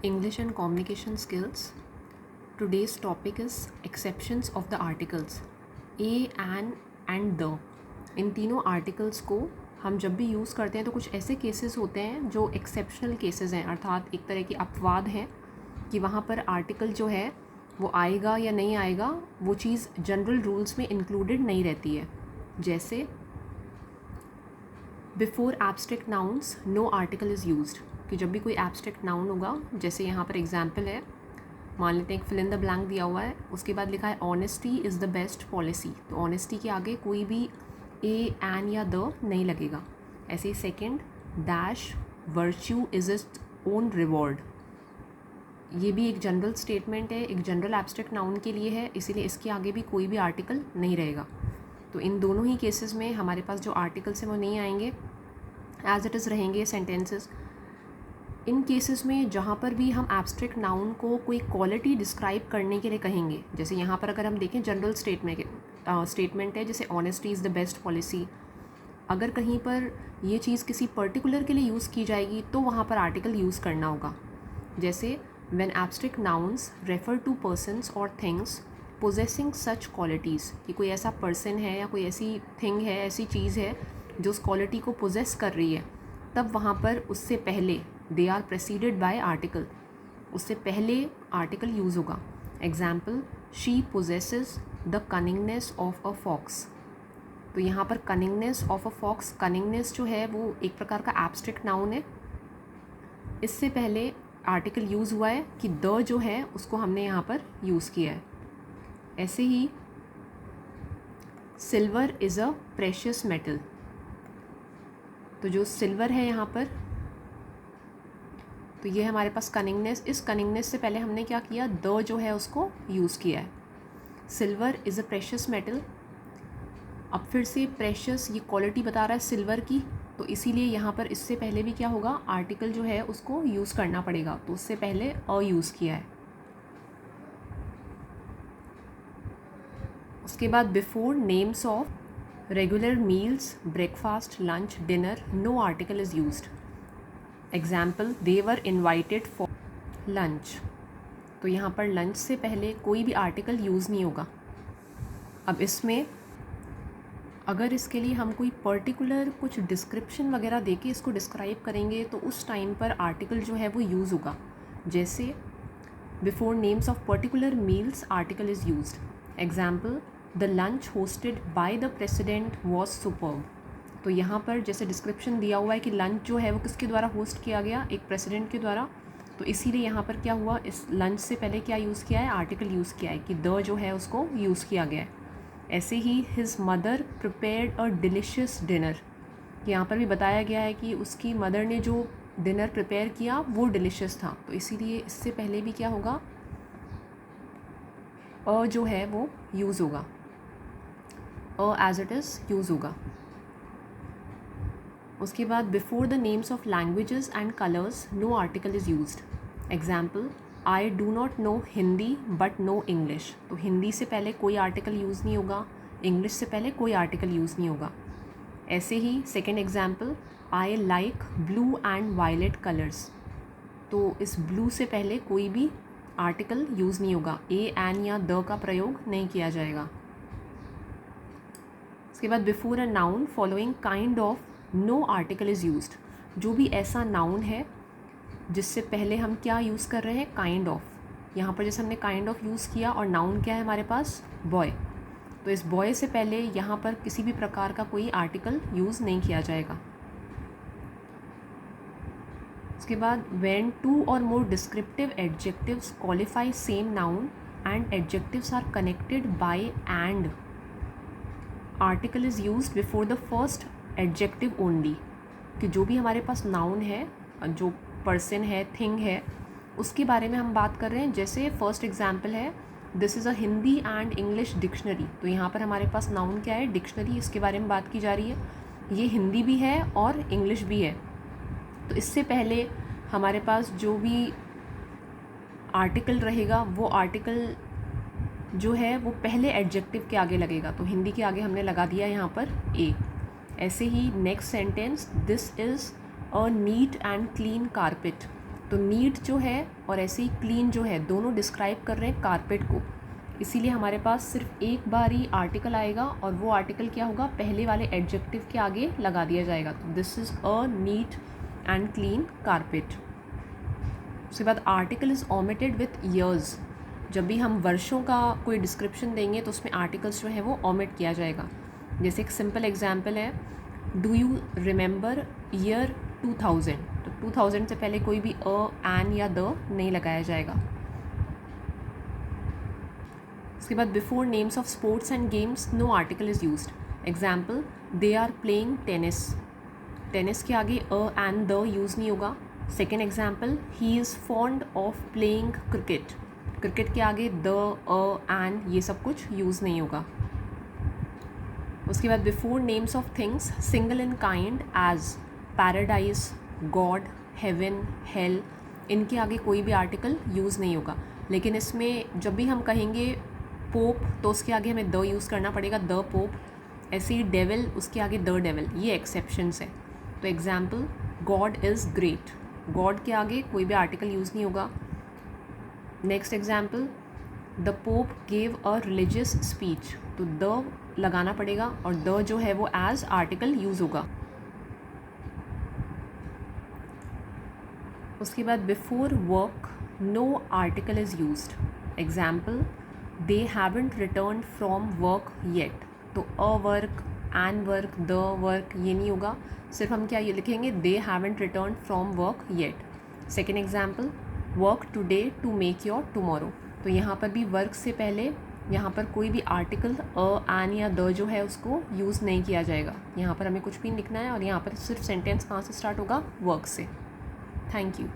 English and communication skills. Today's topic is exceptions of the articles a, an and the. इन तीनों articles को हम जब भी use करते हैं तो कुछ ऐसे केसेस होते हैं जो एक्सेप्शनल केसेस हैं, अर्थात एक तरह की अपवाद है कि वहाँ पर आर्टिकल जो है वो आएगा या नहीं आएगा, वो चीज़ जनरल रूल्स में इंक्लूडेड नहीं रहती है। जैसे before abstract nouns no article is used, कि जब भी कोई एब्स्ट्रैक्ट नाउन होगा, जैसे यहाँ पर एग्जांपल है, मान लेते हैं एक फिल इन द ब्लैंक दिया हुआ है, उसके बाद लिखा है honesty is the best policy, तो ऑनेस्टी के आगे कोई भी ए, एन या द नहीं लगेगा। ऐसे ही second, dash virtue is its own reward, ये भी एक जनरल स्टेटमेंट है, एक जनरल एब्स्ट्रैक्ट नाउन के लिए है, इसीलिए इसके आगे भी कोई भी आर्टिकल नहीं रहेगा। तो इन दोनों ही केसेस में हमारे पास जो आर्टिकल्स हैं वो नहीं आएंगे, एज इट इज़ रहेंगे सेंटेंसेस। इन केसेस में जहाँ पर भी हम एब्स्ट्रैक्ट नाउन को कोई क्वालिटी डिस्क्राइब करने के लिए कहेंगे, जैसे यहाँ पर अगर हम देखें जनरल स्टेटमेंट है, जैसे honesty is the best policy, अगर कहीं पर ये चीज़ किसी पर्टिकुलर के लिए यूज़ की जाएगी तो वहाँ पर आर्टिकल यूज़ करना होगा। जैसे when abstract nouns refer to persons और थिंग्स पोजेसिंग सच क्वालिटीज़, कि कोई ऐसा पर्सन है या कोई ऐसी थिंग है, ऐसी चीज़ है जो उस क्वालिटी को पोजेस कर रही है, तब वहाँ पर उससे पहले they are preceded by article, उससे पहले आर्टिकल यूज़ होगा। Example, she possesses the cunningness of a fox, तो यहाँ पर cunningness of a fox, cunningness जो है वो एक प्रकार का एब्स्ट्रैक्ट नाउन है, इससे पहले आर्टिकल यूज़ हुआ है कि द जो है उसको हमने यहाँ पर यूज़ किया है। ऐसे ही silver is a precious metal, तो जो सिल्वर है यहाँ पर, तो ये हमारे पास कनिंगनेस, इस कनिंगनेस से पहले हमने क्या किया, द जो है उसको यूज़ किया है। Silver is a precious metal, अब फिर से प्रेशियस ये क्वालिटी बता रहा है सिल्वर की, तो इसीलिए यहाँ पर इससे पहले भी क्या होगा, आर्टिकल जो है उसको यूज़ करना पड़ेगा, तो उससे पहले अ यूज़ किया है। उसके बाद before names of regular meals breakfast lunch dinner no article is used. Example, they were invited for lunch, तो यहाँ पर लंच से पहले कोई भी आर्टिकल यूज़ नहीं होगा। अब इसमें अगर इसके लिए हम कोई पर्टिकुलर कुछ डिस्क्रिप्शन वगैरह देके इसको डिस्क्राइब करेंगे तो उस टाइम पर आर्टिकल जो है वो यूज़ होगा। जैसे before names of particular meals article is used. Example, the lunch hosted by the president was superb, तो यहाँ पर जैसे डिस्क्रिप्शन दिया हुआ है कि लंच जो है वो किसके द्वारा होस्ट किया गया, एक प्रेसिडेंट के द्वारा, तो इसीलिए यहाँ पर क्या हुआ, इस लंच से पहले क्या यूज़ किया है, आर्टिकल यूज़ किया है कि द जो है उसको यूज़ किया गया है। ऐसे ही his mother prepared a delicious dinner, यहाँ पर भी बताया गया है कि उसकी मदर ने जो डिनर प्रिपेयर किया वो डिलिशियस था, तो इसीलिए इससे पहले भी क्या होगा, अ जो है वो यूज़ होगा, uh as it is use होगा। उसके बाद before the names of languages and colours no article is used. Example, I do not know Hindi but know English, तो हिंदी से पहले कोई आर्टिकल यूज़ नहीं होगा, इंग्लिश से पहले कोई आर्टिकल यूज़ नहीं होगा। ऐसे ही second example, I like blue and violet colours, तो इस ब्लू से पहले कोई भी आर्टिकल यूज़ नहीं होगा, ए, एन या द का प्रयोग नहीं किया जाएगा। उसके बाद before a noun following kind of no article is used, जो भी ऐसा नाउन है जिससे पहले हम क्या यूज़ कर रहे हैं, काइंड ऑफ, यहाँ पर जैसे हमने काइंड ऑफ यूज़ किया और नाउन क्या है हमारे पास, बॉय, तो इस बॉय से पहले यहाँ पर किसी भी प्रकार का कोई आर्टिकल यूज़ नहीं किया जाएगा। उसके बाद when two or more descriptive adjectives qualify same noun and adjectives are connected by and article is used before the first adjective only, कि जो भी हमारे पास नाउन है, जो पर्सन है, थिंग है, उसके बारे में हम बात कर रहे हैं। जैसे फर्स्ट एग्जाम्पल है, this is a Hindi and English dictionary, तो यहाँ पर हमारे पास नाउन क्या है, डिक्शनरी, इसके बारे में बात की जा रही है, ये हिंदी भी है और इंग्लिश भी है, तो इससे पहले हमारे पास जो भी आर्टिकल रहेगा वो आर्टिकल जो है वो पहले एडजेक्टिव के आगे लगेगा, तो हिंदी के आगे हमने लगा दिया यहाँ पर ए। ऐसे ही next sentence, this is a neat and clean carpet, तो नीट जो है और ऐसे ही क्लीन जो है दोनों डिस्क्राइब कर रहे हैं कारपेट को, इसीलिए हमारे पास सिर्फ एक बार ही आर्टिकल आएगा और वो आर्टिकल क्या होगा, पहले वाले एडजेक्टिव के आगे लगा दिया जाएगा। तो this is a neat and clean carpet. उसके बाद article is omitted with years. जब भी हम वर्षों का कोई डिस्क्रिप्शन देंगे तो उसमें आर्टिकल्स जो है वो ओमिट किया जाएगा। जैसे एक सिंपल एग्जांपल है, डू यू रिमेंबर ईयर 2000, तो 2000 से पहले कोई भी एन या द नहीं लगाया जाएगा। उसके बाद before names of sports and games no article is used. Example, they are playing tennis, tennis के आगे एंड द यूज़ नहीं होगा। Second example, he is fond of playing cricket, cricket के आगे द एंड ये सब कुछ यूज़ नहीं होगा। उसके बाद before names of things single in kind as paradise, God, heaven, hell, इनके आगे कोई भी आर्टिकल यूज़ नहीं होगा। लेकिन इसमें जब भी हम कहेंगे पोप तो उसके आगे हमें द यूज़ करना पड़ेगा, द पोप। ऐसे ही डेविल, उसके आगे द डेविल, ये एक्सेप्शंस है। तो example, God is great, God के आगे कोई भी आर्टिकल यूज़ नहीं होगा। Next example, the pope gave a religious speech, तो द लगाना पड़ेगा और द जो है वो एज आर्टिकल यूज़ होगा। उसके बाद before work no article is used. Example, they haven't return from work yet, तो a work, an work, the work ये नहीं होगा, सिर्फ हम क्या ये लिखेंगे, they haven't return from work yet. Second example, work today to make your tomorrow, तो यहाँ पर भी वर्क से पहले यहाँ पर कोई भी आर्टिकल एन या द जो है उसको यूज़ नहीं किया जाएगा। यहाँ पर हमें कुछ भी लिखना है और यहाँ पर सिर्फ सेंटेंस कहाँ से स्टार्ट होगा, वर्क से। Thank you.